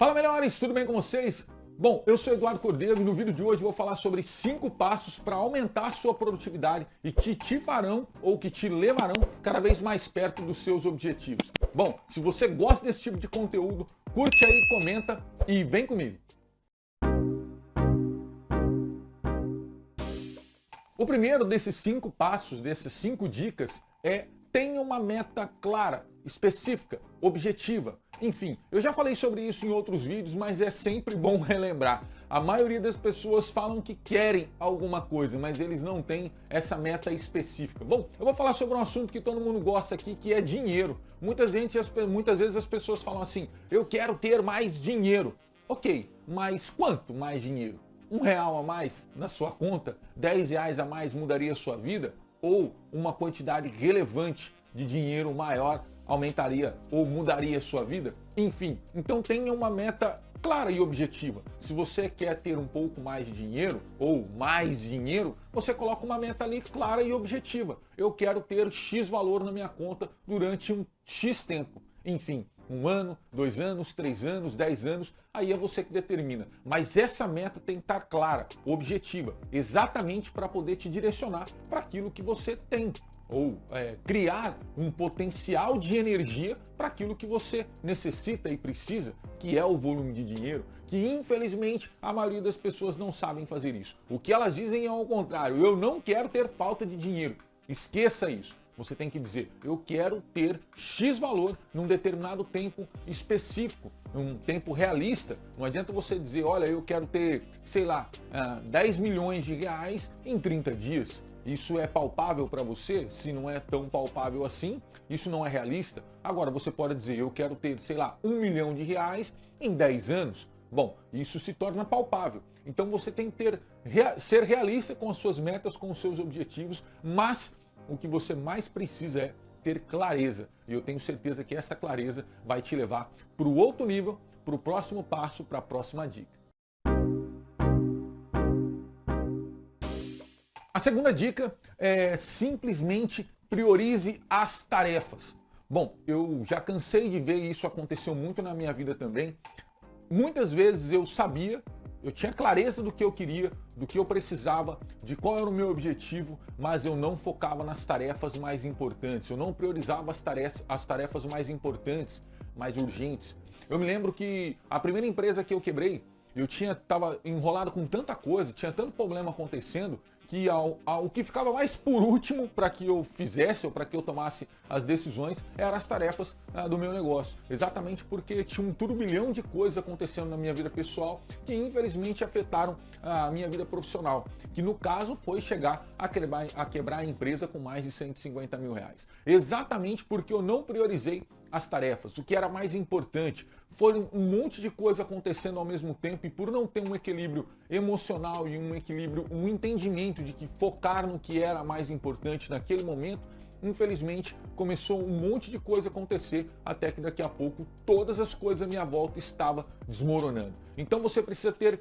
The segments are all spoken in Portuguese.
Fala, melhores, tudo bem com vocês? Bom, eu sou Eduardo Cordeiro e no vídeo de hoje vou falar sobre 5 passos para aumentar sua produtividade e que te farão ou que te levarão cada vez mais perto dos seus objetivos. Bom, se você gosta desse tipo de conteúdo, curte aí, comenta e vem comigo. O primeiro desses 5 passos, dessas 5 dicas é: tenha uma meta clara, específica, objetiva. Enfim, eu já falei sobre isso em outros vídeos, mas é sempre bom relembrar. A maioria das pessoas falam que querem alguma coisa, mas eles não têm essa meta específica. Bom, eu vou falar sobre um assunto que todo mundo gosta aqui, que é dinheiro. Muitas vezes as pessoas falam assim: eu quero ter mais dinheiro. Ok, mas quanto mais dinheiro? R$1 a mais na sua conta? R$10 a mais mudaria a sua vida? Ou uma quantidade relevante de dinheiro maior aumentaria ou mudaria a sua vida? Enfim, então tenha uma meta clara e objetiva. Se você quer ter um pouco mais de dinheiro ou mais dinheiro, você coloca uma meta ali clara e objetiva. Eu quero ter X valor na minha conta durante um X tempo. Enfim, 1 ano, 2 anos, 3 anos, 10 anos, aí é você que determina. Mas essa meta tem que estar clara, objetiva, exatamente para poder te direcionar para aquilo que você tem. Ou criar um potencial de energia para aquilo que você necessita e precisa, que é o volume de dinheiro, que infelizmente a maioria das pessoas não sabem fazer isso. O que elas dizem é ao contrário: eu não quero ter falta de dinheiro. Esqueça isso. Você tem que dizer: eu quero ter X valor num determinado tempo específico, num tempo realista. Não adianta você dizer: olha, eu quero ter, sei lá, 10 milhões de reais em 30 dias. Isso é palpável para você? Se não é tão palpável assim, isso não é realista. Agora você pode dizer: eu quero ter, sei lá, 1 milhão de reais em 10 anos. Bom, isso se torna palpável. Então você tem que ser realista com as suas metas, com os seus objetivos, mas o que você mais precisa é ter clareza. E eu tenho certeza que essa clareza vai te levar para o outro nível, para o próximo passo, para a próxima dica. A segunda dica é simplesmente priorize as tarefas. Bom, eu já cansei de ver isso, aconteceu muito na minha vida também. Muitas vezes eu sabia, eu tinha clareza do que eu queria, do que eu precisava, de qual era o meu objetivo, mas eu não focava nas tarefas mais importantes, eu não priorizava as tarefas mais importantes, mais urgentes. Eu me lembro que a primeira empresa que eu quebrei, eu estava enrolado com tanta coisa, tinha tanto problema acontecendo, que o que ficava mais por último para que eu fizesse ou para que eu tomasse as decisões eram as tarefas do meu negócio. Exatamente porque tinha um turbilhão de coisas acontecendo na minha vida pessoal que infelizmente afetaram a minha vida profissional, que no caso foi chegar a quebrar a empresa com mais de R$150 mil. Exatamente porque eu não priorizei as tarefas, o que era mais importante. Foram um monte de coisa acontecendo ao mesmo tempo e por não ter um equilíbrio emocional e um entendimento de que focar no que era mais importante naquele momento, infelizmente começou um monte de coisa a acontecer até que daqui a pouco todas as coisas à minha volta estavam desmoronando. Então você precisa ter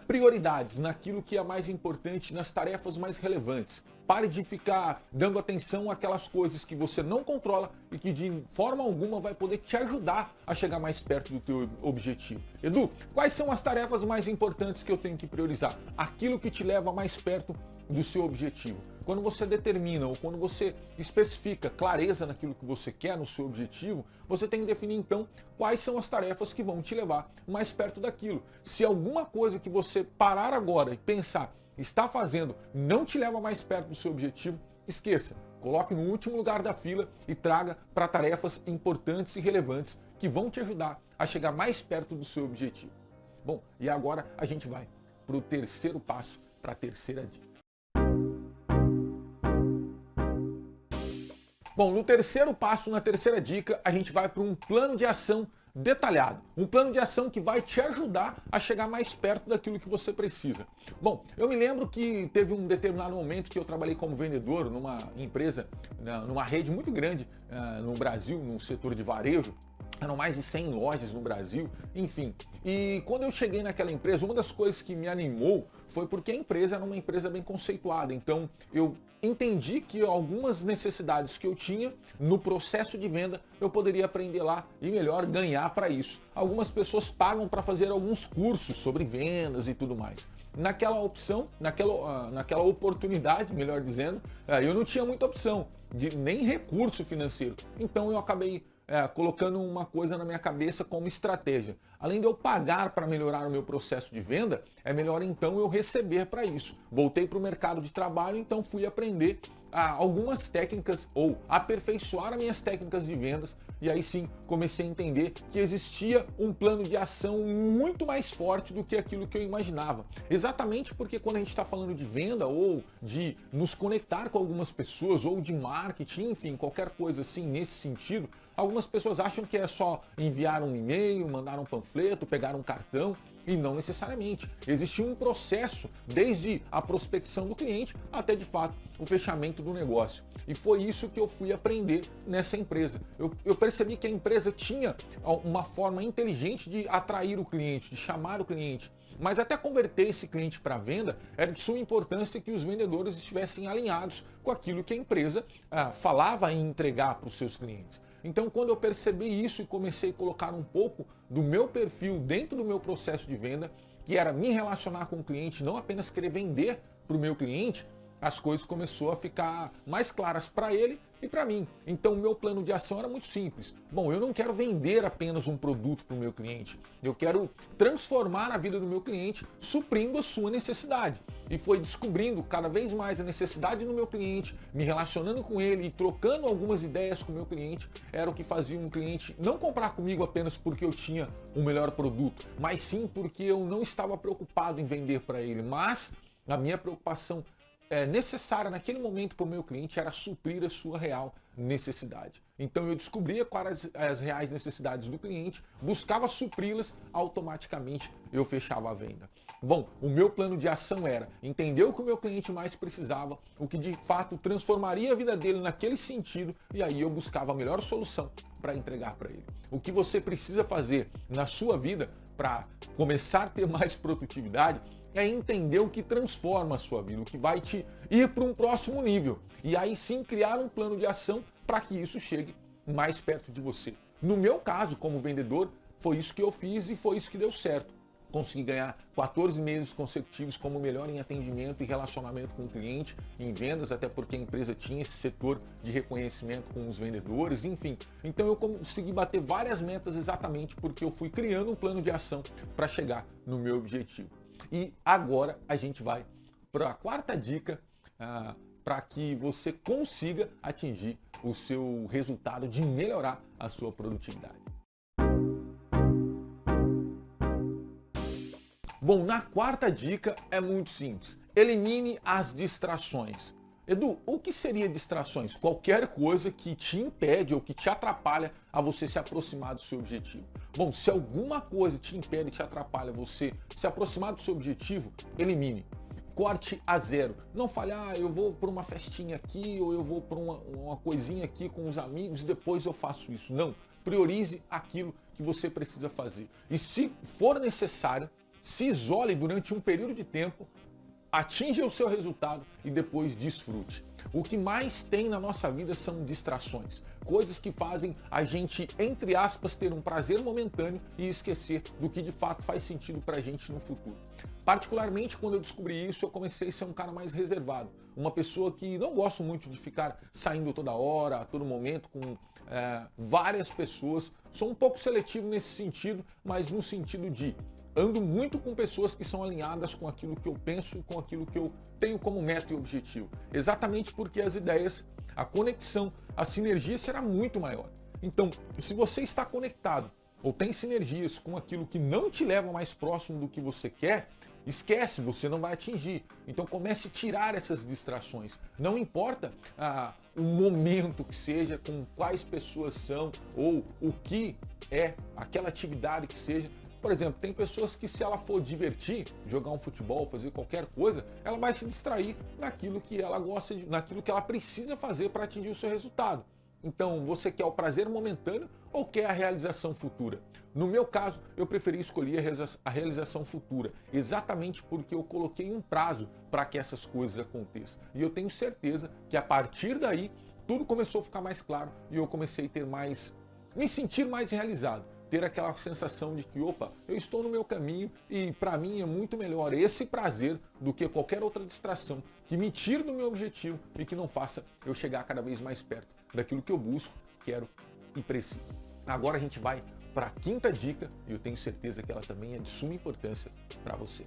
prioridades naquilo que é mais importante, nas tarefas mais relevantes. Pare de ficar dando atenção àquelas coisas que você não controla e que de forma alguma vai poder te ajudar a chegar mais perto do teu objetivo. Edu, quais são as tarefas mais importantes que eu tenho que priorizar? Aquilo que te leva mais perto do seu objetivo. Quando você determina ou quando você especifica clareza naquilo que você quer, no seu objetivo, você tem que definir então quais são as tarefas que vão te levar mais perto daquilo. Se alguma coisa que você parar agora e pensar está fazendo não te leva mais perto do seu objetivo, esqueça. Coloque no último lugar da fila e traga para tarefas importantes e relevantes que vão te ajudar a chegar mais perto do seu objetivo. Bom, e agora a gente vai para o terceiro passo, para a terceira dica. Bom, no terceiro passo, na terceira dica, a gente vai para um plano de ação detalhado. Um plano de ação que vai te ajudar a chegar mais perto daquilo que você precisa. Bom, eu me lembro que teve um determinado momento que eu trabalhei como vendedor numa empresa, numa rede muito grande no Brasil, no setor de varejo. eram mais de 100 lojas no Brasil, enfim. E quando eu cheguei naquela empresa, uma das coisas que me animou foi porque a empresa era uma empresa bem conceituada. Então eu entendi que algumas necessidades que eu tinha no processo de venda, eu poderia aprender lá e melhor ganhar para isso. Algumas pessoas pagam para fazer alguns cursos sobre vendas e tudo mais. Naquela opção, naquela oportunidade, melhor dizendo, eu não tinha muita opção, nem recurso financeiro. Então eu acabei colocando uma coisa na minha cabeça como estratégia. Além de eu pagar para melhorar o meu processo de venda, é melhor então eu receber para isso. Voltei para o mercado de trabalho, então fui aprender algumas técnicas ou aperfeiçoar as minhas técnicas de vendas e aí sim comecei a entender que existia um plano de ação muito mais forte do que aquilo que eu imaginava. Exatamente porque quando a gente está falando de venda ou de nos conectar com algumas pessoas ou de marketing, enfim, qualquer coisa assim nesse sentido, algumas pessoas acham que é só enviar um e-mail, mandar um panfleto, pegar um cartão. E não necessariamente. Existe um processo, desde a prospecção do cliente até de fato o fechamento do negócio. E foi isso que eu fui aprender nessa empresa. Eu percebi que a empresa tinha uma forma inteligente de atrair o cliente, de chamar o cliente. Mas até converter esse cliente para venda, era de suma importância que os vendedores estivessem alinhados com aquilo que a empresa falava em entregar para os seus clientes. Então, quando eu percebi isso e comecei a colocar um pouco do meu perfil dentro do meu processo de venda, que era me relacionar com o cliente, não apenas querer vender para o meu cliente, as coisas começaram a ficar mais claras para ele e para mim. Então o meu plano de ação era muito simples. Bom, eu não quero vender apenas um produto para o meu cliente. Eu quero transformar a vida do meu cliente suprindo a sua necessidade. E foi descobrindo cada vez mais a necessidade do meu cliente, me relacionando com ele e trocando algumas ideias com o meu cliente, era o que fazia um cliente não comprar comigo apenas porque eu tinha um melhor produto, mas sim porque eu não estava preocupado em vender para ele, mas a minha preocupação necessária naquele momento para o meu cliente era suprir a sua real necessidade. Então eu descobria quais as reais necessidades do cliente, buscava supri-las, automaticamente eu fechava a venda. Bom, o meu plano de ação era entender o que o meu cliente mais precisava, o que de fato transformaria a vida dele naquele sentido, e aí eu buscava a melhor solução para entregar para ele. O que você precisa fazer na sua vida para começar a ter mais produtividade é entender o que transforma a sua vida, o que vai te ir para um próximo nível. E aí sim criar um plano de ação para que isso chegue mais perto de você. No meu caso, como vendedor, foi isso que eu fiz e foi isso que deu certo. Consegui ganhar 14 meses consecutivos como melhor em atendimento e relacionamento com o cliente, em vendas, até porque a empresa tinha esse setor de reconhecimento com os vendedores, enfim. Então eu consegui bater várias metas exatamente porque eu fui criando um plano de ação para chegar no meu objetivo. E agora a gente vai para a quarta dica para que você consiga atingir o seu resultado de melhorar a sua produtividade. Bom, na quarta dica é muito simples. Elimine as distrações. Edu, o que seria distrações? Qualquer coisa que te impede ou que te atrapalha a você se aproximar do seu objetivo. Bom, se alguma coisa te impede, te atrapalha você se aproximar do seu objetivo, elimine. Corte a zero. Não fale, eu vou para uma festinha aqui ou eu vou para uma coisinha aqui com os amigos e depois eu faço isso. Não. Priorize aquilo que você precisa fazer. E se for necessário, se isole durante um período de tempo, atinja o seu resultado e depois desfrute. O que mais tem na nossa vida são distrações, coisas que fazem a gente, entre aspas, ter um prazer momentâneo e esquecer do que de fato faz sentido pra gente no futuro. Particularmente quando eu descobri isso, eu comecei a ser um cara mais reservado, uma pessoa que não gosto muito de ficar saindo toda hora, a todo momento com várias pessoas. Sou um pouco seletivo nesse sentido, mas no sentido de ando muito com pessoas que são alinhadas com aquilo que eu penso e com aquilo que eu tenho como meta e objetivo. Exatamente porque as ideias, a conexão, a sinergia será muito maior. Então, se você está conectado ou tem sinergias com aquilo que não te leva mais próximo do que você quer, esquece, você não vai atingir. Então comece a tirar essas distrações. Não importa o momento que seja, com quais pessoas são ou o que é aquela atividade que seja. Por exemplo, tem pessoas que se ela for divertir, jogar um futebol, fazer qualquer coisa, ela vai se distrair naquilo que ela gosta, naquilo que ela precisa fazer para atingir o seu resultado. Então, você quer o prazer momentâneo ou quer a realização futura? No meu caso, eu preferi escolher a realização futura, exatamente porque eu coloquei um prazo para que essas coisas aconteçam. E eu tenho certeza que a partir daí, tudo começou a ficar mais claro e eu comecei a me sentir mais realizado. Ter aquela sensação de que, opa, eu estou no meu caminho e para mim é muito melhor esse prazer do que qualquer outra distração que me tire do meu objetivo e que não faça eu chegar cada vez mais perto daquilo que eu busco, quero e preciso. Agora a gente vai para a quinta dica e eu tenho certeza que ela também é de suma importância para você.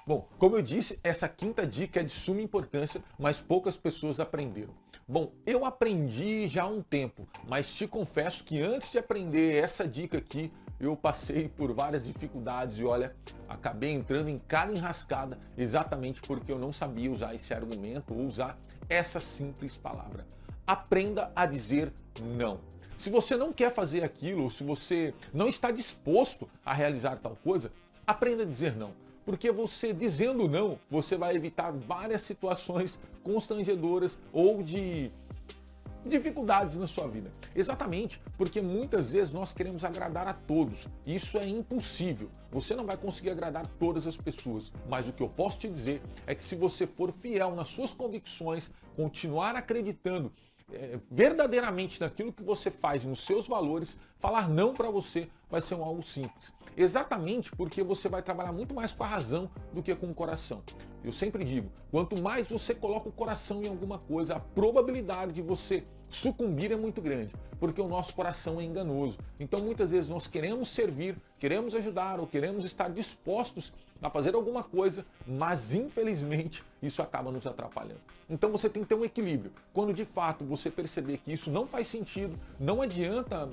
Bom, como eu disse, essa quinta dica é de suma importância, mas poucas pessoas aprenderam. Bom, eu aprendi já há um tempo, mas te confesso que antes de aprender essa dica aqui, eu passei por várias dificuldades e olha, acabei entrando em cada enrascada exatamente porque eu não sabia usar esse argumento ou usar essa simples palavra. Aprenda a dizer não. Se você não quer fazer aquilo, ou se você não está disposto a realizar tal coisa, aprenda a dizer não. Porque você dizendo não, você vai evitar várias situações constrangedoras ou de dificuldades na sua vida. Exatamente, porque muitas vezes nós queremos agradar a todos. Isso é impossível. Você não vai conseguir agradar todas as pessoas. Mas o que eu posso te dizer é que se você for fiel nas suas convicções, continuar acreditando verdadeiramente naquilo que você faz, nos seus valores, falar não para você vai ser algo simples. Exatamente porque você vai trabalhar muito mais com a razão do que com o coração. Eu sempre digo, quanto mais você coloca o coração em alguma coisa, a probabilidade de você sucumbir é muito grande, porque o nosso coração é enganoso. Então muitas vezes nós queremos servir, queremos ajudar ou queremos estar dispostos a fazer alguma coisa, mas infelizmente isso acaba nos atrapalhando. Então você tem que ter um equilíbrio. Quando de fato você perceber que isso não faz sentido, não adianta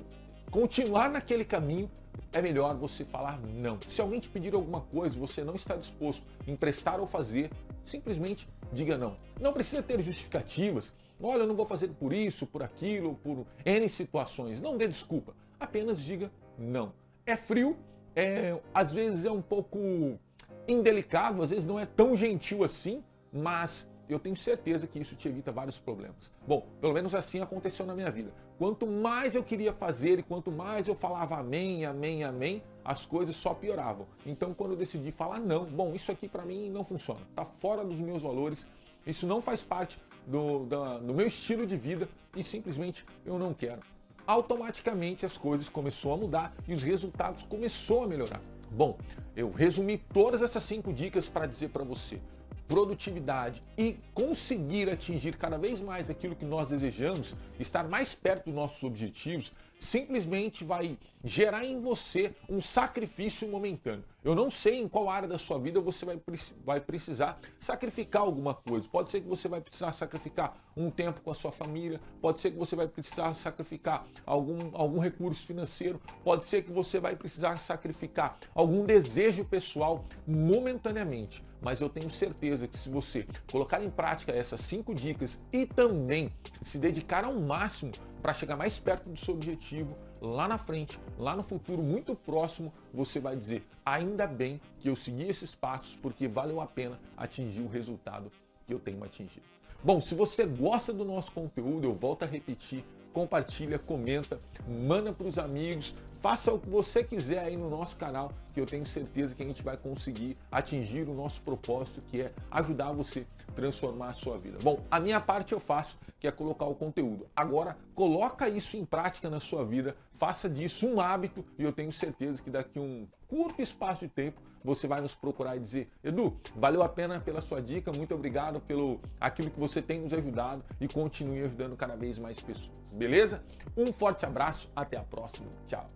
continuar naquele caminho, é melhor você falar não. Se alguém te pedir alguma coisa e você não está disposto a emprestar ou fazer, simplesmente diga não. Não precisa ter justificativas. Olha, eu não vou fazer por isso, por aquilo, por N situações. Não dê desculpa. Apenas diga não. É frio, às vezes é um pouco indelicado, às vezes não é tão gentil assim, mas eu tenho certeza que isso te evita vários problemas. Bom, pelo menos assim aconteceu na minha vida. Quanto mais eu queria fazer e quanto mais eu falava amém, amém, amém, as coisas só pioravam. Então quando eu decidi falar não, bom, isso aqui para mim não funciona, está fora dos meus valores, isso não faz parte do meu estilo de vida e simplesmente eu não quero. Automaticamente as coisas começaram a mudar e os resultados começaram a melhorar. Bom, eu resumi todas essas 5 dicas para dizer para você. Produtividade e conseguir atingir cada vez mais aquilo que nós desejamos, estar mais perto dos nossos objetivos, simplesmente vai gerar em você um sacrifício momentâneo. Eu não sei em qual área da sua vida você vai precisar sacrificar alguma coisa. Pode ser que você vai precisar sacrificar um tempo com a sua família, pode ser que você vai precisar sacrificar algum recurso financeiro, pode ser que você vai precisar sacrificar algum desejo pessoal momentaneamente. Mas eu tenho certeza que se você colocar em prática essas 5 dicas e também se dedicar ao máximo para chegar mais perto do seu objetivo, lá na frente, lá no futuro muito próximo, você vai dizer, ainda bem que eu segui esses passos porque valeu a pena atingir o resultado que eu tenho atingido. Bom, se você gosta do nosso conteúdo, eu volto a repetir, compartilha, comenta, manda para os amigos, faça o que você quiser aí no nosso canal, que eu tenho certeza que a gente vai conseguir atingir o nosso propósito, que é ajudar você a transformar a sua vida. Bom, a minha parte eu faço, que é colocar o conteúdo. Agora, coloca isso em prática na sua vida, faça disso um hábito e eu tenho certeza que daqui a um curto espaço de tempo você vai nos procurar e dizer, Edu, valeu a pena pela sua dica, muito obrigado pelo aquilo que você tem nos ajudado e continue ajudando cada vez mais pessoas. Beleza? Um forte abraço, até a próxima. Tchau.